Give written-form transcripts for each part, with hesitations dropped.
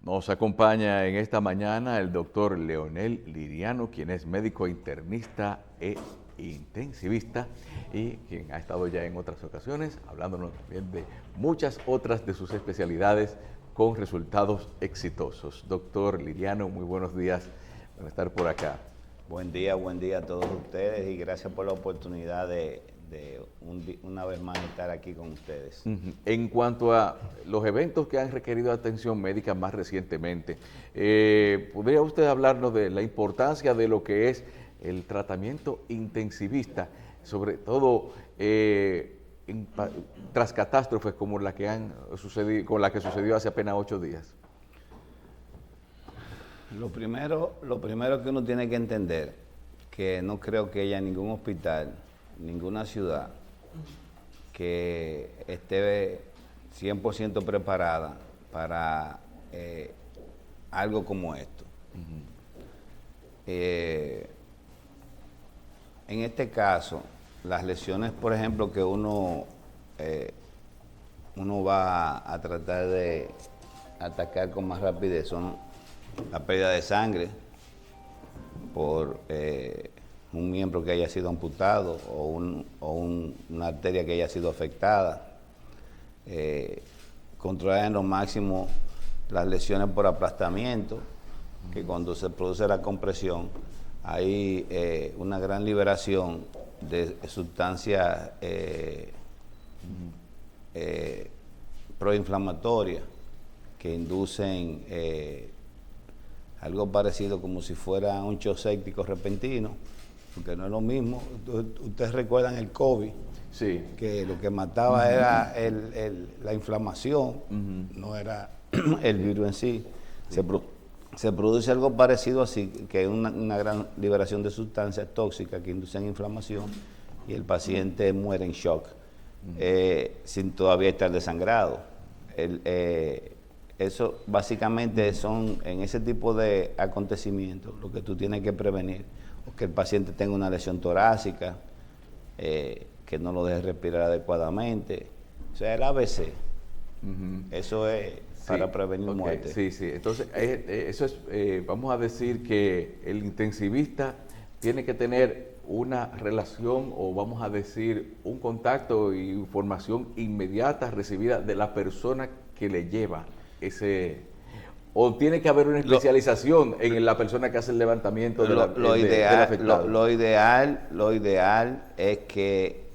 Nos acompaña en esta mañana el doctor Leonel Liriano, quien es médico internista e intensivista y quien ha estado ya en otras ocasiones hablándonos también de muchas otras de sus especialidades con resultados exitosos. Doctor Liriano, muy buenos días por estar por acá. Buen día a todos ustedes y gracias por la oportunidad de una vez más estar aquí con ustedes. En cuanto a los eventos que han requerido atención médica más recientemente, ¿podría usted hablarnos de la importancia de lo que es el tratamiento intensivista, sobre todo tras catástrofes como la que sucedió hace apenas 8 días? Lo primero que uno tiene que entender, que no creo que haya ningún hospital, ninguna ciudad que esté 100% preparada para algo como esto. En este caso, las lesiones, por ejemplo, que uno va a tratar de atacar con más rapidez son la pérdida de sangre por un miembro que haya sido amputado o una arteria que haya sido afectada. Controlar en lo máximo las lesiones por aplastamiento, que cuando se produce la compresión hay una gran liberación de sustancias proinflamatorias que inducen algo parecido como si fuera un shock séptico repentino, porque no es lo mismo. Ustedes recuerdan el COVID, sí, que lo que mataba era la inflamación, no era el virus en sí. Se produce algo parecido así, que es una gran liberación de sustancias tóxicas que inducen inflamación y el paciente muere en shock, sin todavía estar desangrado. Eso básicamente son, en ese tipo de acontecimientos, lo que tú tienes que prevenir, o que el paciente tenga una lesión torácica, que no lo deje respirar adecuadamente, o sea, el ABC. Eso es para prevenir muerte. Sí. Entonces, eso es, vamos a decir que el intensivista tiene que tener una relación, o vamos a decir, un contacto e información inmediata recibida de la persona que le lleva o tiene que haber una especialización en la persona que hace el levantamiento del afectado. Lo ideal es que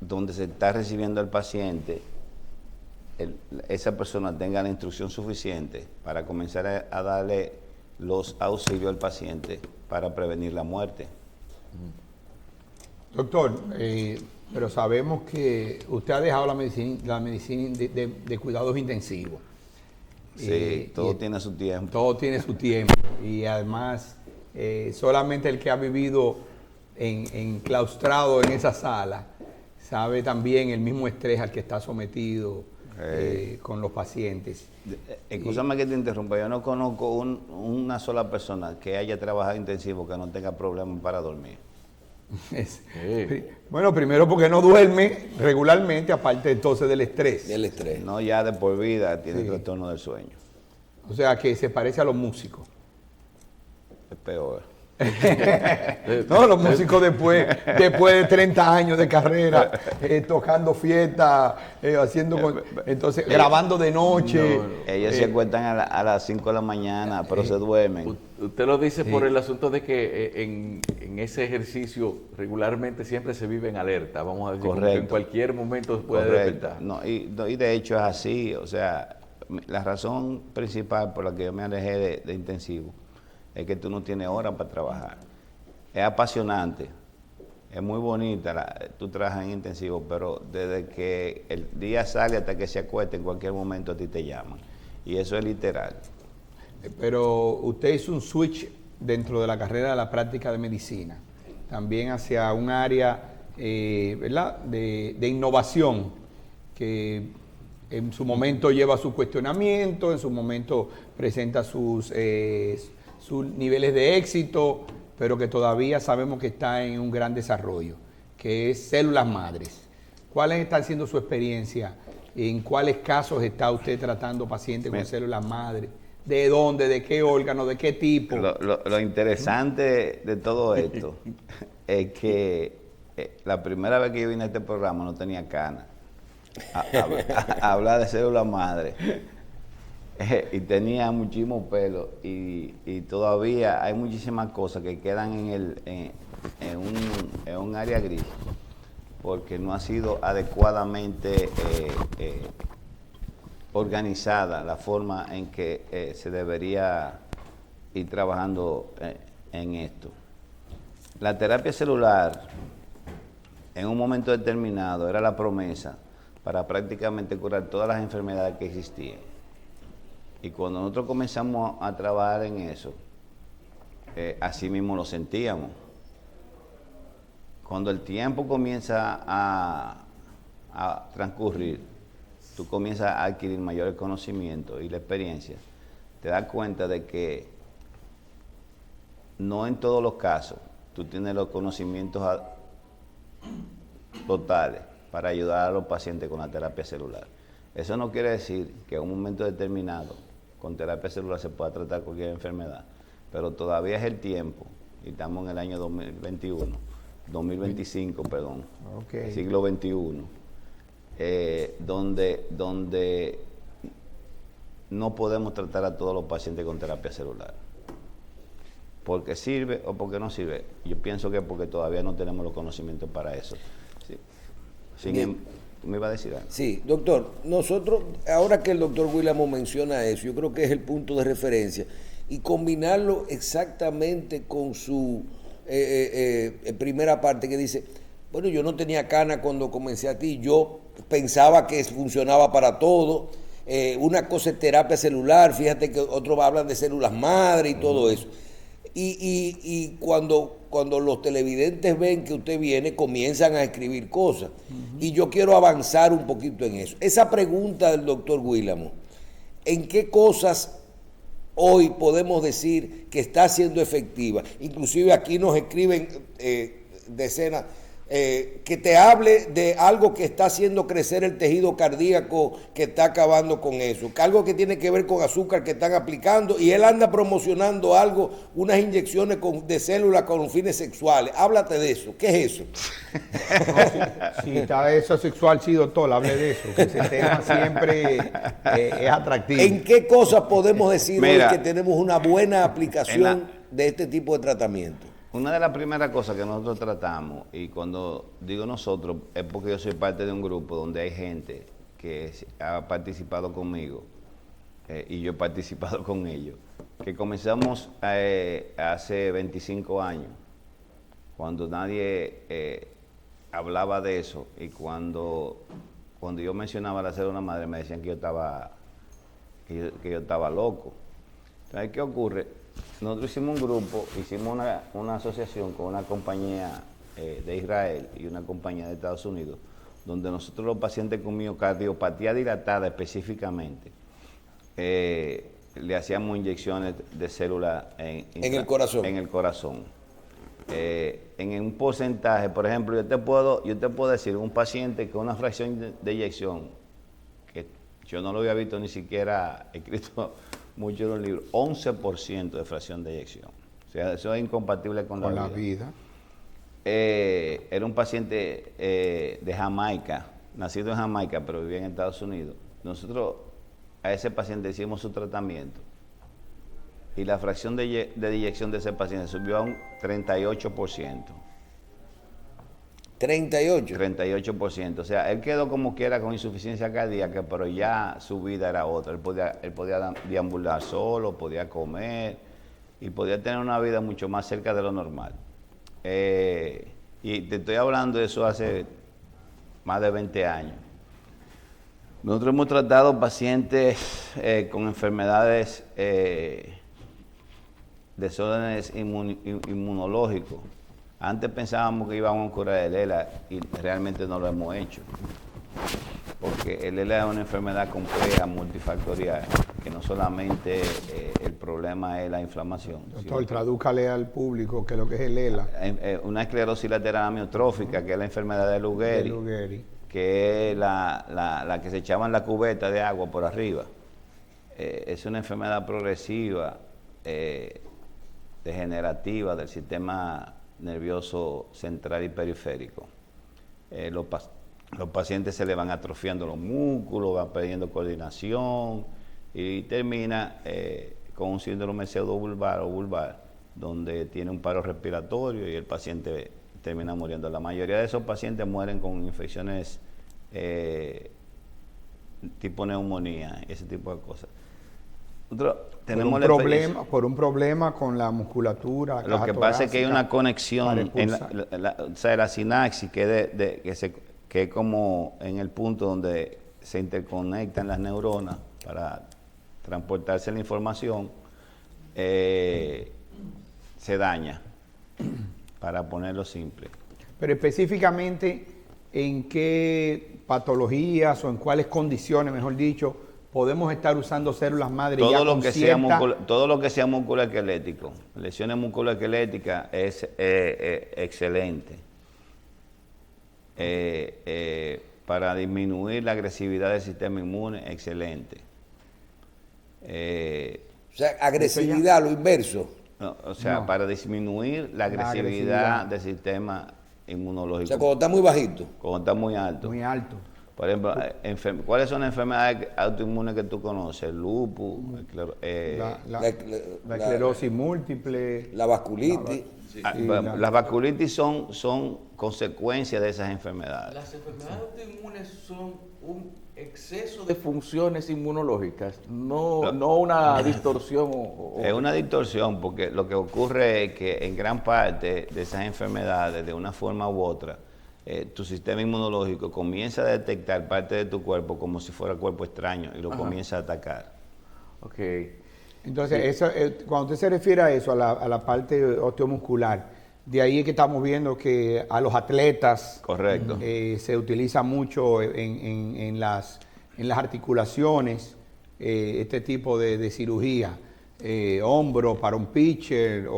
donde se está recibiendo el paciente, esa persona tenga la instrucción suficiente para comenzar a darle los auxilios al paciente para prevenir la muerte. Doctor, pero sabemos que usted ha dejado la medicina de cuidados intensivos. Sí, todo tiene su tiempo. Todo tiene su tiempo. Y además, solamente el que ha vivido enclaustrado en esa sala sabe también el mismo estrés al que está sometido con los pacientes. Escúchame que te interrumpa, yo no conozco una sola persona que haya trabajado intensivo que no tenga problemas para dormir. Bueno, primero porque no duerme regularmente, aparte entonces del estrés. No, ya de por vida tiene trastorno del sueño. O sea que se parece a los músicos. Es peor. No, los músicos después de 30 años de carrera, tocando fiestas, entonces grabando de noche. Ellos se acuestan a las 5 de la mañana, pero se duermen. Usted lo dice por el asunto de que en ese ejercicio regularmente siempre se vive en alerta, vamos a decir, que en cualquier momento se puede despertar. No, y de hecho es así, o sea, la razón principal por la que yo me alejé de intensivo es que tú no tienes horas para trabajar. Es apasionante, es muy bonita, tú trabajas en intensivo, pero desde que el día sale hasta que se acuesta, en cualquier momento a ti te llaman. Y eso es literal. Pero usted hizo un switch dentro de la carrera de la práctica de medicina, también hacia un área ¿verdad? De innovación, que en su momento lleva su cuestionamiento, en su momento presenta sus niveles de éxito, pero que todavía sabemos que está en un gran desarrollo, que es células madres. ¿Cuáles está siendo su experiencia? ¿En cuáles casos está usted tratando pacientes con células madres ¿De dónde? ¿De qué órgano? ¿De qué tipo? Lo interesante de todo esto es que la primera vez que yo vine a este programa no tenía cana. A hablar de célula madre. Y tenía muchísimo pelo. Y todavía hay muchísimas cosas que quedan en un área gris. Porque no ha sido adecuadamente organizada la forma en que se debería ir trabajando en esto. La terapia celular, en un momento determinado, era la promesa para prácticamente curar todas las enfermedades que existían. Y cuando nosotros comenzamos a trabajar en eso, así mismo lo sentíamos. Cuando el tiempo comienza a transcurrir, tú comienzas a adquirir mayores conocimientos y la experiencia, te das cuenta de que no en todos los casos tú tienes los conocimientos totales para ayudar a los pacientes con la terapia celular. Eso no quiere decir que en un momento determinado con terapia celular se pueda tratar cualquier enfermedad, pero todavía es el tiempo, y estamos en el año 2025, perdón, Okay. siglo XXI, donde no podemos tratar a todos los pacientes con terapia celular. Porque sirve o porque no sirve. Yo pienso que porque todavía no tenemos los conocimientos para eso. Sí. ¿Me iba a decir algo? Sí, doctor, nosotros, ahora que el doctor Guillermo menciona eso, yo creo que es el punto de referencia, y combinarlo exactamente con su primera parte que dice, bueno, yo no tenía cana cuando comencé a ti, yo pensaba que funcionaba para todo, una cosa es terapia celular, fíjate que otros hablan de células madre y todo eso. Y cuando los televidentes ven que usted viene, comienzan a escribir cosas. Y yo quiero avanzar un poquito en eso. Esa pregunta del doctor Guillermo, ¿en qué cosas hoy podemos decir que está siendo efectiva? Inclusive aquí nos escriben decenas, que te hable de algo que está haciendo crecer el tejido cardíaco, que está acabando con eso, que algo que tiene que ver con azúcar que están aplicando, y él anda promocionando algo, unas inyecciones de células con fines sexuales. Háblate de eso. ¿Qué es eso? Si está eso sexual, sí, doctor, hable de eso, que ese tema siempre es atractivo. ¿En qué cosas podemos decir hoy que tenemos una buena aplicación de este tipo de tratamiento? Una de las primeras cosas que nosotros tratamos, y cuando digo nosotros, es porque yo soy parte de un grupo donde hay gente que ha participado conmigo, y yo he participado con ellos, que comenzamos hace 25 años, cuando nadie hablaba de eso, y cuando yo mencionaba la célula madre me decían que yo estaba loco. Entonces, ¿qué ocurre? Nosotros hicimos un grupo, hicimos una asociación con una compañía de Israel y una compañía de Estados Unidos, donde nosotros los pacientes con miocardiopatía dilatada específicamente, le hacíamos inyecciones de células en el corazón. En el corazón. En un porcentaje, por ejemplo, yo te puedo decir, un paciente con una fracción de eyección, que yo no lo había visto ni siquiera escrito mucho en los libros, 11% de fracción de eyección. O sea, eso es incompatible con la vida. Era un paciente de Jamaica, nacido en Jamaica, pero vivía en Estados Unidos. Nosotros a ese paciente hicimos su tratamiento y la fracción de eyección de ese paciente subió a un 38%. 38%. O sea, él quedó como quiera con insuficiencia cardíaca, pero ya su vida era otra. Él podía deambular solo, podía comer y podía tener una vida mucho más cerca de lo normal. Y te estoy hablando de eso hace más de 20 años. Nosotros hemos tratado pacientes con enfermedades, desórdenes inmunológicos. Antes pensábamos que íbamos a curar el ELA y realmente no lo hemos hecho. Porque el ELA es una enfermedad compleja, multifactorial, que no solamente el problema es la inflamación. Doctor, tradúcale al público qué es lo que es el ELA. Una esclerosis lateral amiotrófica, que es la enfermedad de Lou Gehrig, que es la que se echaba en la cubeta de agua por arriba. es una enfermedad progresiva, degenerativa del sistema nervioso central y periférico. Los pacientes se le van atrofiando los músculos, van perdiendo coordinación y termina con un síndrome pseudobulbar o vulvar, donde tiene un paro respiratorio y el paciente termina muriendo. La mayoría de esos pacientes mueren con infecciones tipo neumonía, ese tipo de cosas. Tenemos por un problema con la musculatura. Lo que pasa es que hay una conexión en la sinapsis que es como en el punto donde se interconectan las neuronas para transportarse la información, se daña, para ponerlo simple. Pero específicamente, ¿en qué patologías o en cuáles condiciones, mejor dicho, podemos estar usando células madre? Todo lo que sea musculoesquelético, lesiones musculoesqueléticas es excelente. Para disminuir la agresividad del sistema inmune, excelente. O sea, agresividad, lo inverso. No, o sea, para disminuir la agresividad del sistema inmunológico. O sea, cuando está muy bajito. Cuando está muy alto. Muy alto. Por ejemplo, ¿cuáles son las enfermedades autoinmunes que tú conoces? El lupus, La esclerosis múltiple. La vasculitis. Las vasculitis son consecuencias de esas enfermedades. Las enfermedades autoinmunes son un exceso de funciones inmunológicas, no una distorsión. Es una distorsión porque lo que ocurre es que en gran parte de esas enfermedades, de una forma u otra, tu sistema inmunológico comienza a detectar parte de tu cuerpo como si fuera cuerpo extraño y lo comienza a atacar. Ok. Entonces, cuando usted se refiere a eso, a la parte osteomuscular, de ahí es que estamos viendo que a los atletas Correcto. Se utiliza mucho en las articulaciones este tipo de cirugía, hombro para un pitcher.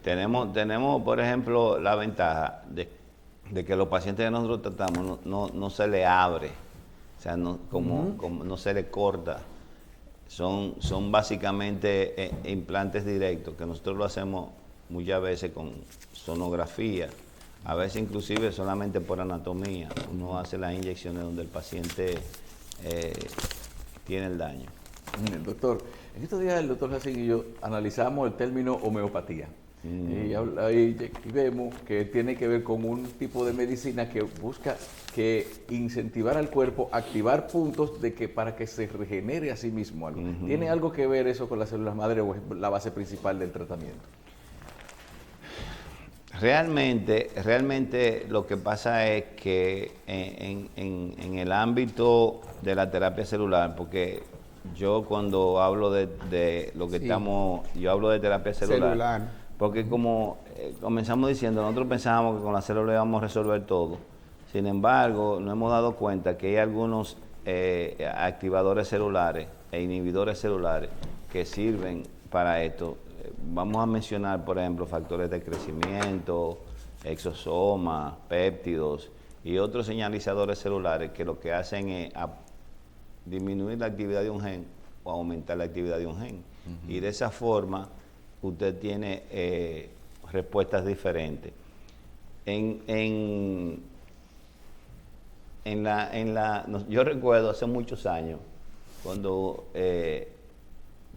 Tenemos, por ejemplo, la ventaja de que los pacientes que nosotros tratamos no se le abre, o sea, como no se le corta. Son básicamente implantes directos, que nosotros lo hacemos muchas veces con sonografía, a veces inclusive solamente por anatomía. Uno hace las inyecciones donde el paciente tiene el daño. Doctor, en estos días el doctor Jacín y yo analizamos el término homeopatía. Y vemos que tiene que ver con un tipo de medicina que busca incentivar al cuerpo, activar puntos para que se regenere a sí mismo algo. ¿Tiene algo que ver eso con las células madre o es la base principal del tratamiento? Realmente lo que pasa es que en el ámbito de la terapia celular, porque yo cuando hablo de lo que yo hablo de terapia celular. Porque como comenzamos diciendo, nosotros pensábamos que con la célula íbamos a resolver todo. Sin embargo, nos hemos dado cuenta que hay algunos activadores celulares e inhibidores celulares que sirven para esto. Vamos a mencionar, por ejemplo, factores de crecimiento, exosomas, péptidos y otros señalizadores celulares que lo que hacen es disminuir la actividad de un gen o aumentar la actividad de un gen. Y de esa forma usted tiene respuestas diferentes. Yo recuerdo hace muchos años, cuando,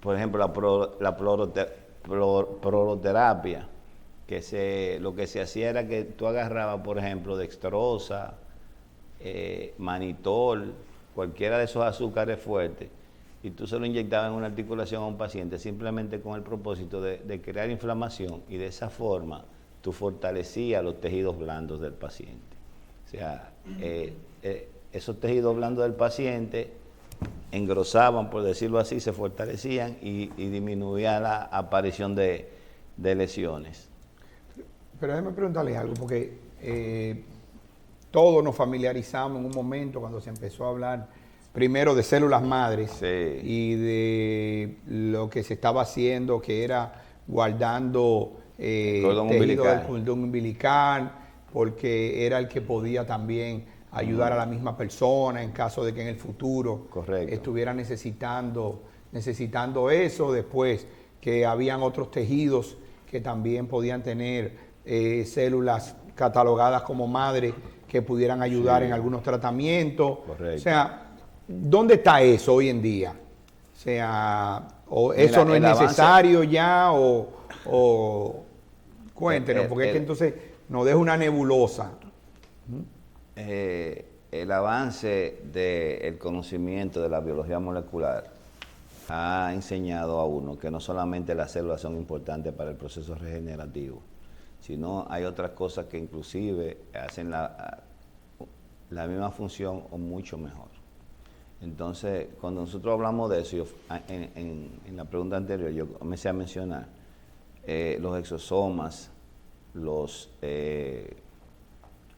por ejemplo, la proloterapia, lo que se hacía era que tú agarrabas, por ejemplo, dextrosa, manitol, cualquiera de esos azúcares fuertes, y tú se lo inyectabas en una articulación a un paciente simplemente con el propósito de crear inflamación, y de esa forma tú fortalecías los tejidos blandos del paciente. O sea, esos tejidos blandos del paciente engrosaban, por decirlo así, se fortalecían y disminuía la aparición de lesiones. Pero déjeme preguntarle algo, porque todos nos familiarizamos en un momento cuando se empezó a hablar primero de células madres y de lo que se estaba haciendo, que era guardando tejido del cordón umbilical, porque era el que podía también ayudar a la misma persona en caso de que en el futuro estuviera necesitando necesitando eso, después que habían otros tejidos que también podían tener células catalogadas como madre que pudieran ayudar en algunos tratamientos. Correcto. O sea, ¿dónde está eso hoy en día? O sea, ¿o Mira, eso no es el avance- necesario ya o cuéntenos, porque es que entonces nos deja una nebulosa. El avance del conocimiento de la biología molecular ha enseñado a uno que no solamente las células son importantes para el proceso regenerativo, sino hay otras cosas que inclusive hacen la misma función o mucho mejor. Entonces, cuando nosotros hablamos de eso, en la pregunta anterior yo comencé a mencionar los exosomas, los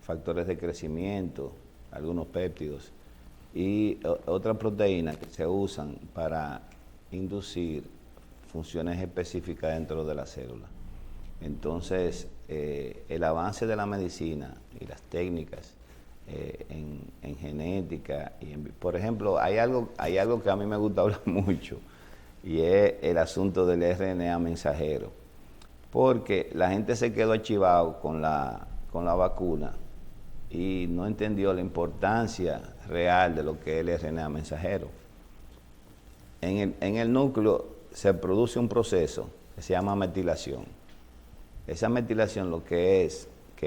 factores de crecimiento, algunos péptidos y otras proteínas que se usan para inducir funciones específicas dentro de la célula. Entonces, el avance de la medicina y las técnicas en genética, por ejemplo, hay algo que a mí me gusta hablar mucho y es el asunto del RNA mensajero, porque la gente se quedó archivado con la vacuna y no entendió la importancia real de lo que es el RNA mensajero. En el núcleo se produce un proceso que se llama metilación. Esa metilación lo que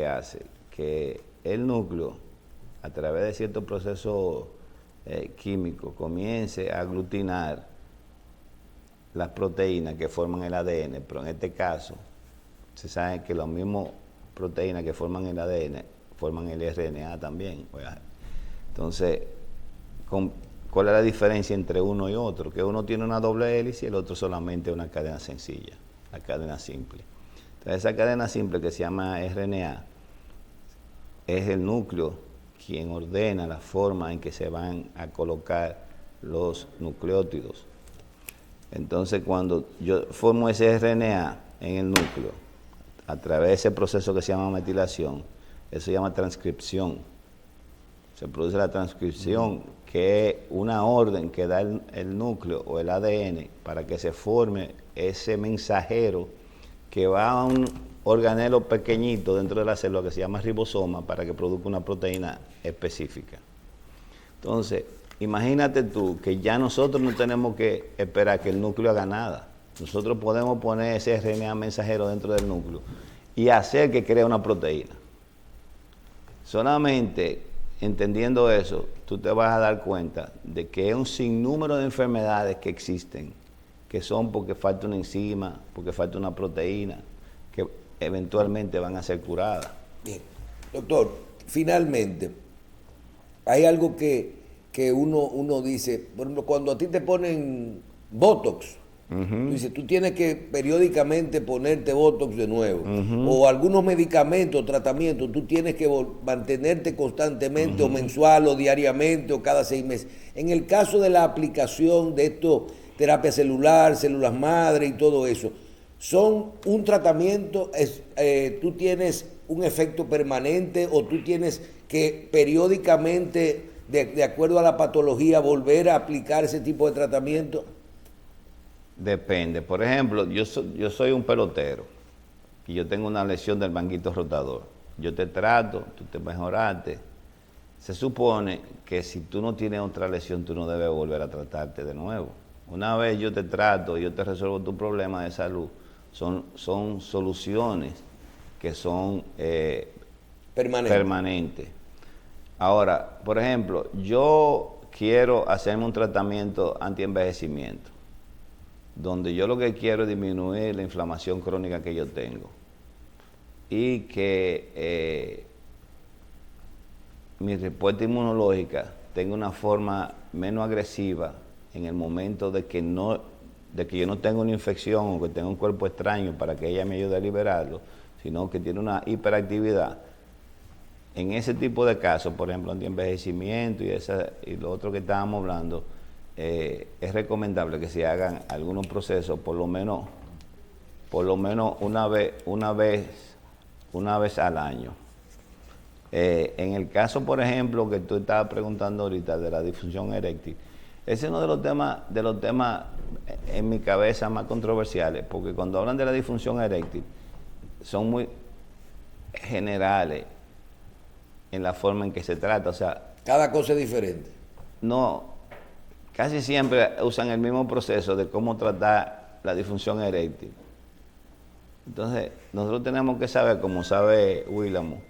hace que el núcleo, a través de ciertos procesos químicos, comience a aglutinar las proteínas que forman el ADN, pero en este caso se sabe que las mismas proteínas que forman el ADN forman el RNA también. Entonces, ¿cuál es la diferencia entre uno y otro? Que uno tiene una doble hélice y el otro solamente una cadena sencilla, la cadena simple. Entonces, esa cadena simple que se llama RNA es el núcleo quien ordena la forma en que se van a colocar los nucleótidos. Entonces, cuando yo formo ese RNA en el núcleo, a través de ese proceso que se llama metilación, eso se llama transcripción. Se produce la transcripción, que es una orden que da el núcleo o el ADN para que se forme ese mensajero que va a un organelo pequeñito dentro de la célula que se llama ribosoma para que produzca una proteína específica. Entonces, imagínate tú que ya nosotros no tenemos que esperar que el núcleo haga nada. Nosotros podemos poner ese RNA mensajero dentro del núcleo y hacer que crea una proteína. Solamente entendiendo eso, tú te vas a dar cuenta de que hay un sinnúmero de enfermedades que existen, que son porque falta una enzima, porque falta una proteína, que eventualmente van a ser curadas. Bien, doctor, finalmente, hay algo que uno dice, por ejemplo, cuando a ti te ponen Botox, tú dices, tú tienes que periódicamente ponerte Botox de nuevo, o algunos medicamentos, tratamientos, tú tienes que mantenerte constantemente, o mensual, o diariamente, o cada 6 meses. En el caso de la aplicación de esto, terapia celular, células madre y todo eso, son un tratamiento, tú tienes un efecto permanente o tú tienes que periódicamente, de acuerdo a la patología, volver a aplicar ese tipo de tratamiento. Depende. Por ejemplo, yo soy un pelotero y yo tengo una lesión del manguito rotador. Yo te trato, tú te mejoraste. Se supone que si tú no tienes otra lesión, tú no debes volver a tratarte de nuevo. Una vez yo te trato, yo te resuelvo tu problema de salud, son soluciones que son permanentes. Ahora, por ejemplo, yo quiero hacerme un tratamiento antienvejecimiento, donde yo lo que quiero es disminuir la inflamación crónica que yo tengo y que mi respuesta inmunológica tenga una forma menos agresiva en el momento de que yo no tenga una infección o que tenga un cuerpo extraño para que ella me ayude a liberarlo, sino que tiene una hiperactividad. En ese tipo de casos, por ejemplo, antienvejecimiento y lo otro que estábamos hablando, es recomendable que se hagan algunos procesos por lo menos una vez al año. En el caso, por ejemplo, que tú estabas preguntando ahorita de la disfunción eréctil, ese es uno de los temas en mi cabeza más controversiales, porque cuando hablan de la disfunción eréctil, son muy generales en la forma en que se trata. O sea, Cada cosa es diferente. no, casi siempre usan el mismo proceso de cómo tratar la disfunción eréctil. Entonces, nosotros tenemos que saber, como sabe Willamo,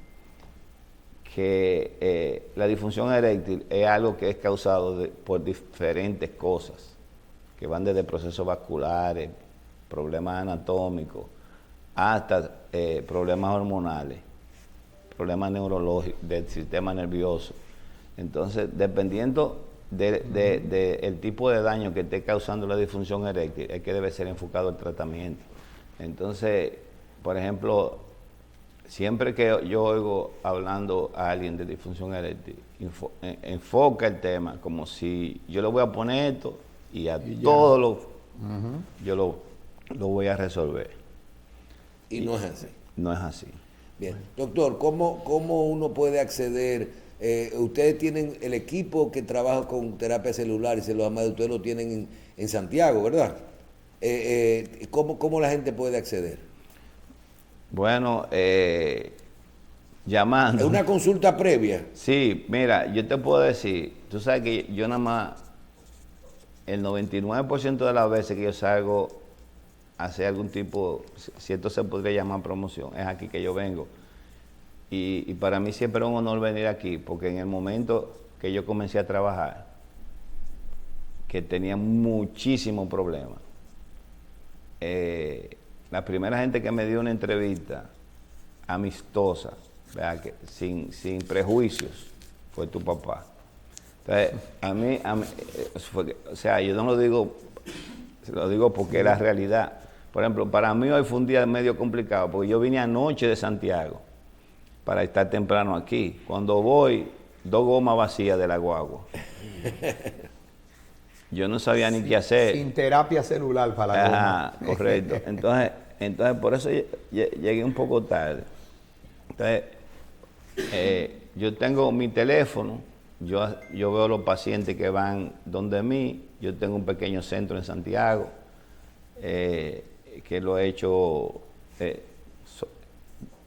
que la disfunción eréctil es algo que es causado por diferentes cosas, que van desde procesos vasculares, problemas anatómicos, hasta problemas hormonales, problemas neurológicos, del sistema nervioso. Entonces, dependiendo del tipo de daño que esté causando la disfunción eréctil, es que debe ser enfocado el tratamiento. Entonces, por ejemplo, siempre que yo oigo hablando a alguien de disfunción eréctil, enfoca el tema como si yo le voy a poner esto y todo yo lo voy a resolver. Y no es así. No es así. Bien. Doctor, ¿cómo uno puede acceder? Ustedes tienen el equipo que trabaja con terapia celular y celular, ustedes lo tienen en Santiago, ¿verdad? ¿Cómo la gente puede acceder? Bueno, llamando. ¿Es una consulta previa? Sí, mira, yo te puedo decir, tú sabes que yo nada más, el 99% de las veces que yo salgo a hacer algún tipo, si esto se podría llamar promoción, es aquí que yo vengo. Y para mí siempre es un honor venir aquí, porque en el momento que yo comencé a trabajar, que tenía muchísimos problemas, la primera gente que me dio una entrevista amistosa, ¿verdad? Que sin prejuicios, fue tu papá. Entonces, a mí o sea, yo no lo digo, se lo digo porque es la realidad. Por ejemplo, para mí hoy fue un día medio complicado, porque yo vine anoche de Santiago para estar temprano aquí. Cuando voy, 2 gomas vacías de la guagua. Yo no sabía ni qué hacer. Sin terapia celular para la Ajá, goma. correcto. Entonces por eso llegué un poco tarde. Entonces, yo tengo mi teléfono, yo veo los pacientes que van donde mí, yo tengo un pequeño centro en Santiago, que lo he hecho,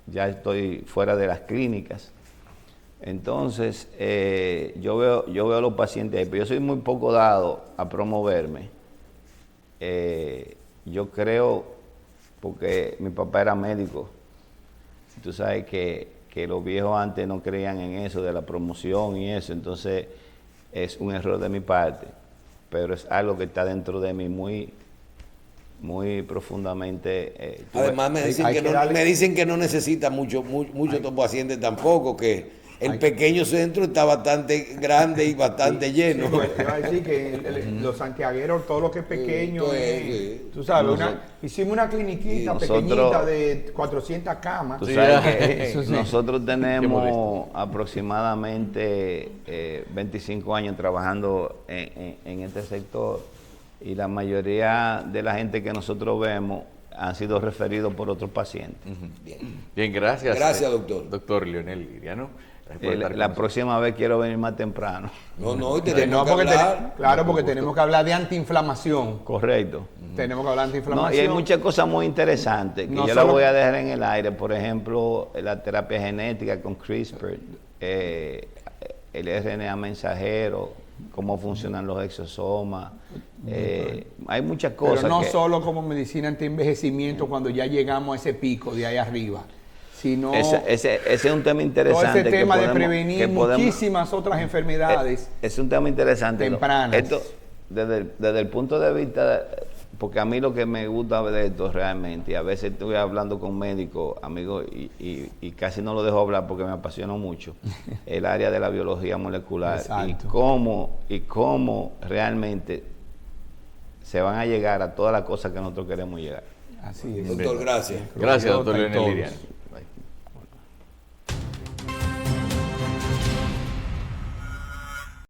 ya estoy fuera de las clínicas. Entonces, yo veo a los pacientes ahí, pero yo soy muy poco dado a promoverme. Yo creo, porque mi papá era médico, tú sabes que los viejos antes no creían en eso de la promoción y eso, entonces es un error de mi parte, pero es algo que está dentro de mí muy profundamente. Además me dicen que no necesita mucho estos pacientes tampoco, que el pequeño centro está bastante grande y bastante lleno. Te iba a decir que los santiagueros, todo lo que es pequeño, tú sabes, hicimos una cliniquita pequeñita de 400 camas. Tú sabes que nosotros tenemos aproximadamente 25 años trabajando en este sector, y la mayoría de la gente que nosotros vemos han sido referidos por otros pacientes. Bien, gracias. Gracias, doctor. Doctor Leonel Liriano. La próxima vez quiero venir más temprano. No, tenemos que hablar. Claro, porque tenemos que hablar de antiinflamación. Correcto. Tenemos que hablar de No, antiinflamación. y hay muchas cosas muy interesantes que No yo las solo- voy a dejar en el aire. Por ejemplo, la terapia genética con CRISPR, el RNA mensajero, cómo funcionan los exosomas. Hay muchas cosas. Pero no que, solo como medicina anti-envejecimiento cuando ya llegamos a ese pico de ahí arriba, sino ese es un tema todo interesante. ese tema de que prevenir podemos- muchísimas otras enfermedades Es un tema interesante. tempranas. Esto, desde el punto de vista, porque a mí lo que me gusta de esto realmente, y a veces estoy hablando con médicos, amigos, y casi no lo dejo hablar porque me apasiona mucho, el área de la biología molecular. Exacto. Y cómo realmente se van a llegar a todas las cosas que nosotros queremos llegar. Así es. Doctor, gracias. Gracias, doctor Crobiota y Leonel todos. Liriano.